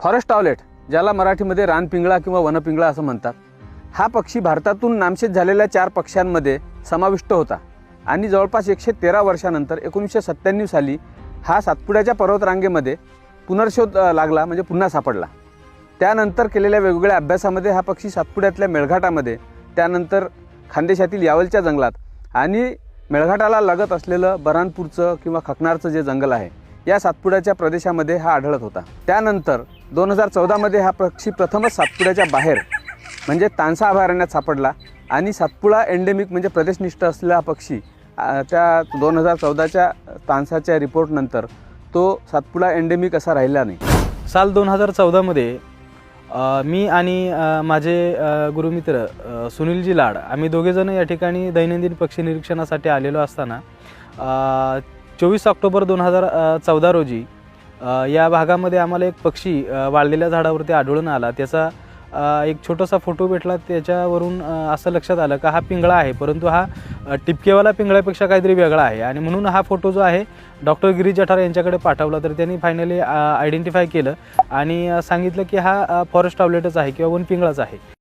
Forest oblate, ज्याला मराठीमध्ये रानपिंगळा किंवा वनपिंगळा असं म्हणतात, हा पक्षी भारतातून नामशेष झालेल्या 4 पक्ष्यांमध्ये समाविष्ट होता आणि जवळपास 113 वर्षानंतर 1997 साली हा सातपुड्याच्या पर्वतरांगेमध्ये पुनर्शोध लागला, म्हणजे पुन्हा सापडला। त्यानंतर केलेल्या वेगवेगळ्या अभ्यासामध्ये हा पक्षी सातपुड्यातल्या मेळघाटामध्ये, त्यानंतर खानदेशातील यावलच्या जंगलात आणि मेळघाटाला लगत असलेलं बऱ्हाणपूरचं किंवा खकनारचं जे जंगल आहे, या सातपुड्याच्या प्रदेशामध्ये हा आढळत होता। त्यानंतर 2014 मध्ये हा पक्षी प्रथमच सातपुड्याच्या बाहेर म्हणजे तानसा अभयारण्यात सापडला आणि सातपुडा एंडेमिक म्हणजे प्रदेशनिष्ठ असलेला हा पक्षी त्या 2014च्या तानसाच्या रिपोर्टनंतर तो सातपुडा एंडेमिक असा राहिला नाही। साल 2014 मध्ये मी आणि माझे गुरुमित्र सुनीलजी लाड आम्ही दोघेजण या ठिकाणी दैनंदिन पक्षी निरीक्षणासाठी आलेलो असताना 24 ऑक्टोबर 2014 रोजी या भागामध्ये आम्हाला एक पक्षी वाळलेल्या झाडावरती आढळून आला। त्याचा एक छोटासा फोटो भेटला। त्याच्यावरून असं लक्षात आलं का हा पिंगळा आहे, परंतु हा टिपकेवाला पिंगळ्यापेक्षा काहीतरी वेगळा आहे आणि म्हणून हा फोटो जो आहे डॉक्टर गिरीश जठार यांच्याकडे पाठवला। तर त्यांनी फायनली आयडेंटिफाय केलं आणि सांगितलं की हा फॉरेस्ट ऑवलेटच आहे किंवा वन पिंगळाच आहे।